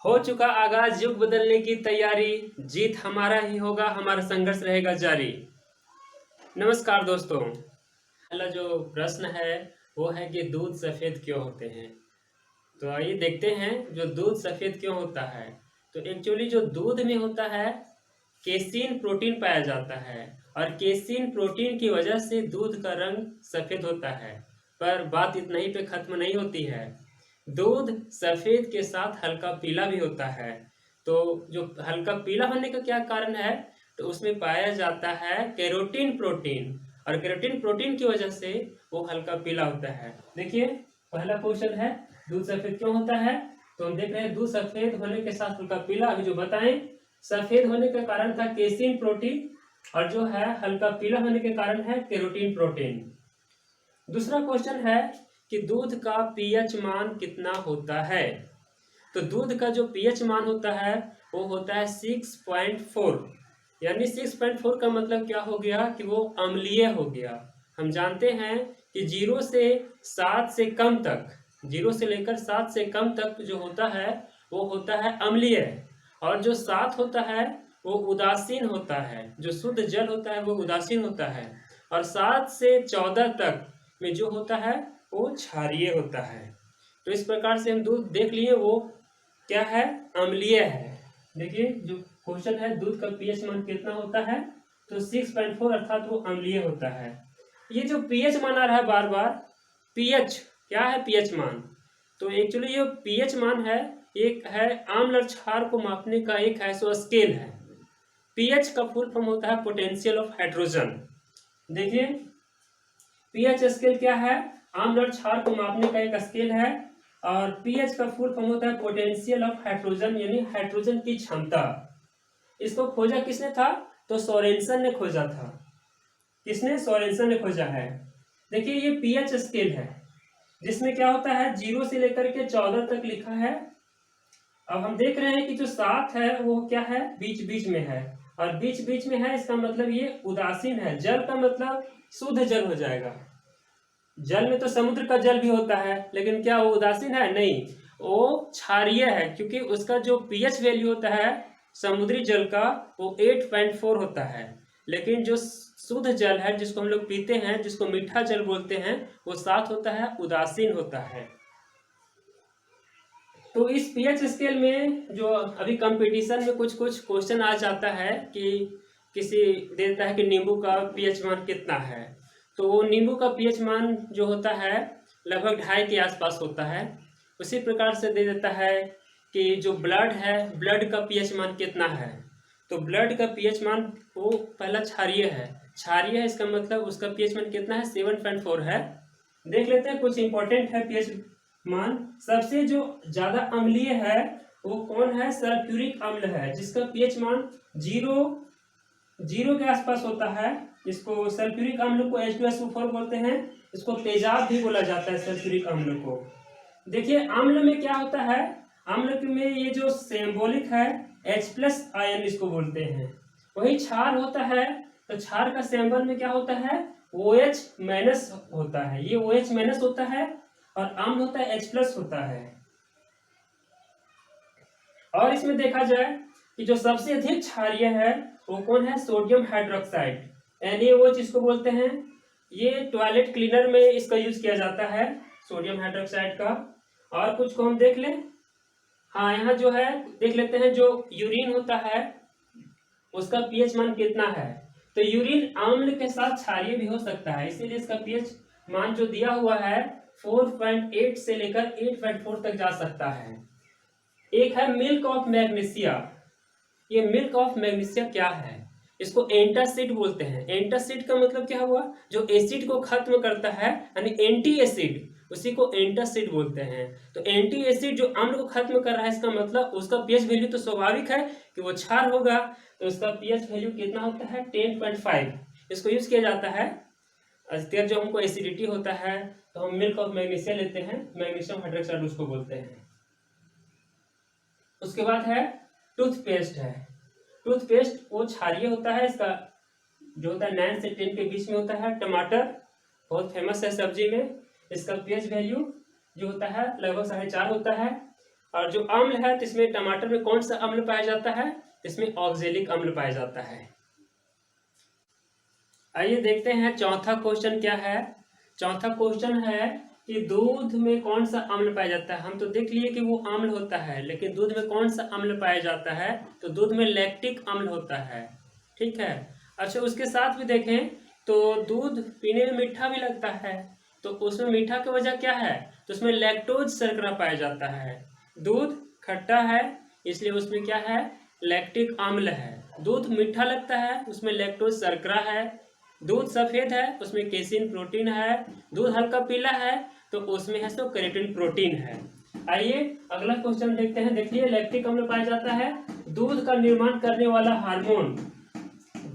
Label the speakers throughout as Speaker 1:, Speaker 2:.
Speaker 1: हो चुका आगाज युग बदलने की तैयारी, जीत हमारा ही होगा, हमारा संघर्ष रहेगा जारी। नमस्कार दोस्तों। पहला जो प्रश्न है वो है कि दूध सफेद क्यों होते हैं। तो आइए देखते हैं जो दूध सफेद क्यों होता है। तो एक्चुअली जो दूध में होता है केसीन प्रोटीन पाया जाता है और केसीन प्रोटीन की वजह से दूध का रंग सफेद होता है। पर बात इतना ही पे खत्म नहीं होती है। दूध सफेद के साथ हल्का पीला भी होता है। तो जो हल्का पीला होने का क्या कारण है, तो उसमें पाया जाता है कैरोटीन प्रोटीन और कैरोटीन प्रोटीन की वजह से वो हल्का पीला होता है। देखिए पहला क्वेश्चन है दूध सफेद क्यों होता है। तो हम देख रहे हैं दूध सफेद होने के साथ हल्का पीला। अभी जो बताएं सफेद होने का कारण था केसीन प्रोटीन और जो है हल्का पीला होने के कारण है कैरोटीन प्रोटीन। दूसरा क्वेश्चन है कि दूध का पीएच मान कितना होता है। तो दूध का जो पीएच मान होता है वो होता है 6.4। यानी 6.4 का मतलब क्या हो गया कि वो अम्लीय हो गया। हम जानते हैं कि 0 से 7 से कम तक, 0 से लेकर 7 से कम तक जो होता है वो होता है अम्लीय और जो 7 होता है वो उदासीन होता है। जो शुद्ध जल होता है वो उदासीन होता है और 7 से 14 तक में जो होता है वो क्षारीय होता है। तो इस प्रकार से हम दूध देख लिए वो क्या है, अम्लीय है। देखिए जो क्वेश्चन है दूध का पीएच मान कितना होता है, तो 6.4 अर्थात वो अम्लीय होता है। ये जो पीएच मान आ रहा है बार बार, पीएच क्या है, पीएच मान। तो एक्चुअली ये पीएच मान है एक है आम्ल और क्षार को मापने का एक है सो स्केल है। पीएच का फुल फॉर्म होता है पोटेंशियल ऑफ हाइड्रोजन। देखिए पीएच स्केल क्या है, आम्ल और क्षार को मापने का एक स्केल है और पीएच का फुल फॉर्म होता है पोटेंशियल ऑफ हाइड्रोजन यानी हाइड्रोजन की क्षमता। इसको खोजा किसने था, तो सोरेनसन ने खोजा था। किसने, सोरेनसन ने खोजा है। देखिए ये पीएच स्केल है जिसमें क्या होता है 0 से लेकर के 14 तक लिखा है। अब हम देख रहे हैं कि जो 7 है वो क्या है, बीच बीच में है और बीच बीच में है इसका मतलब ये उदासीन है। जल का मतलब शुद्ध जल हो जाएगा। जल में तो समुद्र का जल भी होता है लेकिन क्या वो उदासीन है, नहीं, वो क्षारीय है क्योंकि उसका जो पीएच वैल्यू होता है समुद्री जल का वो 8.4 होता है। लेकिन जो शुद्ध जल है जिसको हम लोग पीते हैं, जिसको मीठा जल बोलते हैं, वो 7 होता है, उदासीन होता है। तो इस पीएच स्केल में जो अभी कंपटीशन में कुछ कुछ क्वेश्चन आ जाता है कि किसी देता है कि नींबू का पीएच मान कितना है। तो वो नींबू का पीएच मान जो होता है लगभग 2.5 के आसपास होता है। उसी प्रकार से दे देता है कि जो ब्लड है, ब्लड का पीएच मान कितना है। तो ब्लड का पीएच मान वो पहला क्षारीय है, क्षारीय है इसका मतलब उसका पीएच मान कितना है, 7.4 है। देख लेते हैं कुछ इंपॉर्टेंट है पीएच मान। सबसे जो ज्यादा अम्लीय है वो कौन है, सल्फ्यूरिक अम्ल है जिसका पीएच मान 0 के आसपास होता है। इसको सल्फ्यूरिक अम्ल को H2SO4 बोलते हैं। इसको तेजाब भी बोला जाता है सल्फ्यूरिक अम्ल को। देखिए अम्ल में क्या होता है, अम्ल में ये जो सिंबॉलिक है H+ आयन इसको बोलते हैं। वही क्षार होता है तो क्षार का सिंबल में क्या होता है, OH- होता है। ये OH- होता है और अम्ल होता है H+ होता है। और इसमें देखा जाए कि जो सबसे अधिक क्षारीय है वो कौन है, सोडियम हाइड्रोक्साइड, NaOH इसको बोलते हैं। ये टॉयलेट क्लीनर में इसका यूज किया जाता है, सोडियम हाइड्रोक्साइड का। और कुछ को हम देख लें, हाँ यहाँ जो है देख लेते हैं, जो यूरिन होता है उसका पीएच मान कितना है। तो यूरिन अम्ल के साथ क्षारीय भी हो सकता है, इसीलिए इसका पीएच मान जो दिया हुआ है 4.8 से लेकर 8.4 तक जा सकता है। एक है मिल्क ऑफ मैग्नीशिया। ये मिल्क ऑफ मैग्नीशिया क्या है, इसको एंटासिड बोलते हैं। एंटासिड का मतलब क्या हुआ, जो एसिड को खत्म करता है यानी एंटी एसिड, उसी को एंटासिड बोलते हैं। तो एंटी एसिड जो अम्ल को खत्म कर रहा है इसका मतलब उसका पीएच वैल्यू तो स्वाभाविक है कि वो क्षार होगा। तो उसका पीएच वैल्यू कितना होता है, 10.5। इसको यूज किया जाता है अधिकतर जो हमको एसिडिटी होता है तो हम मिल्क ऑफ मैग्नीशिया लेते हैं, मैग्नीशियम हाइड्रोक्साइड उसको बोलते हैं। उसके बाद है टूथपेस्ट है। टूथपेस्ट वो क्षारीय होता है, इसका जो होता है 9 से 10 के बीच में होता है। टमाटर बहुत फेमस है सब्जी में, इसका पीएच वैल्यू जो होता है लगभग 4.5 होता है। और जो अम्ल है तो इसमें टमाटर में कौन सा अम्ल पाया जाता है? इसमें ऑक्जेलिक अम्ल पाया जाता है। आइए देखते हैं चौथा क्वेश्चन क्या है। चौथा क्वेश्चन है कि दूध में कौन सा अम्ल पाया जाता है। हम तो देख लिए कि वो अम्ल होता है, लेकिन दूध में कौन सा अम्ल पाया जाता है? तो दूध में लैक्टिक अम्ल होता है। ठीक है। अच्छा, उसके साथ भी देखें तो दूध पीने में मीठा भी लगता है, तो उसमें मीठा की वजह क्या है? तो उसमें लैक्टोज शर्करा पाया जाता है। दूध खट्टा है इसलिए उसमें क्या है? लैक्टिक अम्ल है। दूध मीठा लगता है उसमें लैक्टोज शर्करा है। दूध सफेद है उसमें केसिन प्रोटीन है। दूध हल्का पीला है तो उसमें है सो केराटिन प्रोटीन है। आइए अगला क्वेश्चन देखते हैं। देखिए लैक्टिक अम्ल पाया जाता है। दूध का निर्माण करने वाला हार्मोन,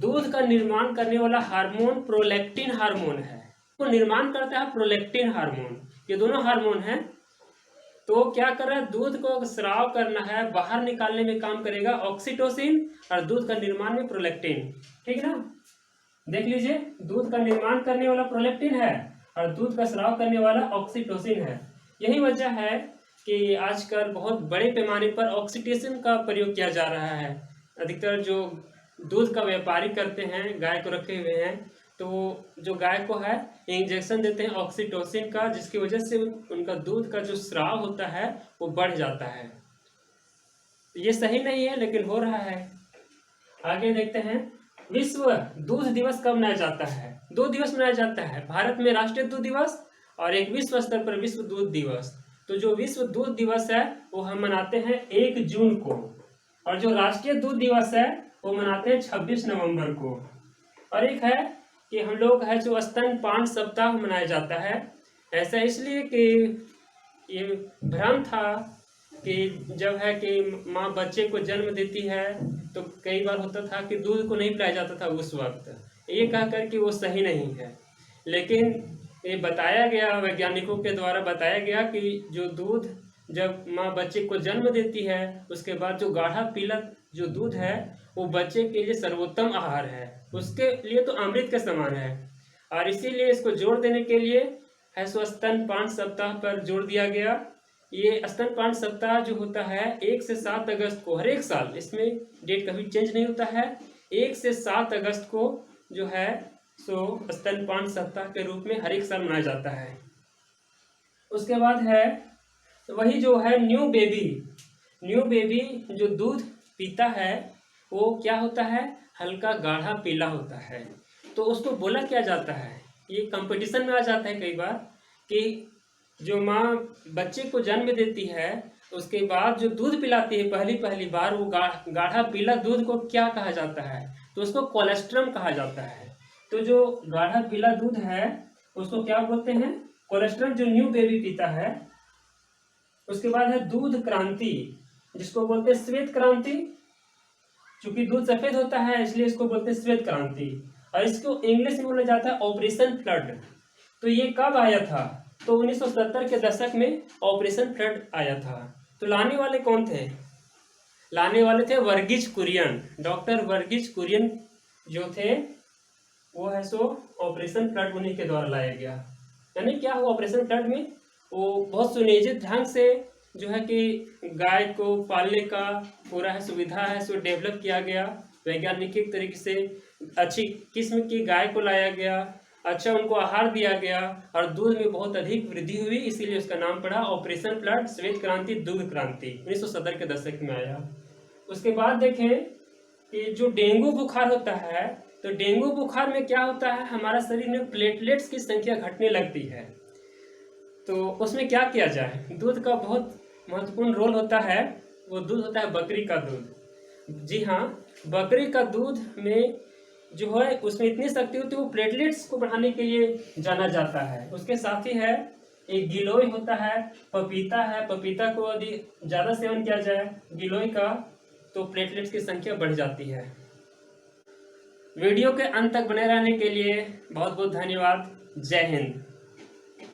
Speaker 1: दूध का निर्माण करने वाला हार्मोन प्रोलैक्टिन हार्मोन है। तो निर्माण करता है प्रोलैक्टिन हार्मोन। ये दोनों हार्मोन हैं। तो क्या कर रहा है? दूध को स्राव करना है, बाहर निकालने में काम करेगा ऑक्सीटोसिन, और दूध का निर्माण में प्रोलैक्टिन। ठीक ना? देख लीजिए, दूध का निर्माण करने वाला प्रोलैक्टिन है और दूध का स्राव करने वाला ऑक्सीटोसिन है। यही वजह है कि आजकल बहुत बड़े पैमाने पर ऑक्सीटोसिन का प्रयोग किया जा रहा है। अधिकतर जो दूध का व्यापारी करते हैं, गाय को रखे हुए हैं, तो जो गाय को है इंजेक्शन देते हैं ऑक्सीटोसिन का, जिसकी वजह से उनका दूध का जो स्राव होता है वो बढ़ जाता है। ये सही नहीं है लेकिन हो रहा है। आगे देखते हैं, विश्व दूध दिवस कब मनाया जाता है? 2 दिवस मनाया जाता है। भारत में राष्ट्रीय दूध दिवस और एक विश्व स्तर पर विश्व दूध दिवस। तो जो विश्व दूध दिवस है वो हम मनाते हैं 1 जून को, और जो राष्ट्रीय दूध दिवस है वो मनाते हैं 26 नवंबर को। और एक है कि हम लोग है जो स्तनपान सप्ताह मनाया जाता है। ऐसा इसलिए कि ये भ्रम था कि जब है कि माँ बच्चे को जन्म देती है तो कई बार होता था कि दूध को नहीं पिलाया जाता था उस वक्त, ये कहकर कि वो सही नहीं है। लेकिन ये बताया गया, वैज्ञानिकों के द्वारा बताया गया कि जो दूध जब माँ बच्चे को जन्म देती है उसके बाद जो गाढ़ा पीला जो दूध है वो बच्चे के लिए सर्वोत्तम आहार है, उसके लिए तो अमृत के समान है। और इसीलिए इसको जोड़ देने के लिए है सो स्तनपान सप्ताह पर जोड़ दिया गया। ये स्तनपान सप्ताह जो होता है 1 से 7 अगस्त को हर एक साल, इसमें डेट कभी चेंज नहीं होता है, 1 से 7 अगस्त को जो है सो स्तनपान सप्ताह के रूप में हर एक साल मनाया जाता है। उसके बाद है वही जो है न्यू बेबी जो दूध पीता है वो क्या होता है? हल्का गाढ़ा पीला होता है। तो उसको बोला क्या जाता है? ये कंपटीशन में आ जाता है कई बार कि जो माँ बच्चे को जन्म देती है उसके बाद जो दूध पिलाती है पहली बार, वो गाढ़ा पीला दूध को क्या कहा जाता है? तो उसको कोलेस्ट्रम कहा जाता है। तो जो गाढ़ा पीला दूध है उसको क्या बोलते हैं? कोलेस्ट्रम, जो न्यू बेबी पीता है। उसके बाद है दूध क्रांति, जिसको बोलते हैं श्वेत क्रांति। चूंकि दूध सफेद होता है इसलिए इसको बोलते हैं श्वेत क्रांति, और इसको इंग्लिश में बोला जाता है ऑपरेशन फ्लड। तो ये कब आया था? तो 1970 के दशक में ऑपरेशन फ्लड आया था। तो लाने वाले कौन थे? लाने वाले थे वर्गीज कुरियन, डॉक्टर वर्गीज कुरियन जो थे वो है सो ऑपरेशन फ्लड उन्हीं के द्वारा लाया गया। यानी क्या हुआ ऑपरेशन फ्लड में? वो बहुत सुनियोजित ढंग से जो है कि गाय को पालने का पूरा है सुविधा है सो डेवलप किया गया। वैज्ञानिक तरीके से अच्छी किस्म की गाय को लाया गया, अच्छा उनको आहार दिया गया और दूध में बहुत अधिक वृद्धि हुई, इसीलिए उसका नाम पड़ा ऑपरेशन फ्लड, श्वेत क्रांति, दूध क्रांति। 1970 के दशक में आया। उसके बाद देखें कि जो डेंगू बुखार होता है, तो डेंगू बुखार में क्या होता है? हमारा शरीर में प्लेटलेट्स की संख्या घटने लगती है। तो उसमें क्या किया जाए? दूध का बहुत महत्वपूर्ण रोल होता है। वो दूध होता है बकरी का दूध। जी हाँ, बकरी का दूध में जो है उसमें इतनी शक्ति होती है, वो प्लेटलेट्स को बढ़ाने के लिए जाना जाता है। उसके साथ ही है एक गिलोय होता है, पपीता है। पपीता को यदि ज़्यादा सेवन किया जाए गिलोय का तो प्लेटलेट्स की संख्या बढ़ जाती है। वीडियो के अंत तक बने रहने के लिए बहुत बहुत धन्यवाद। जय हिंद।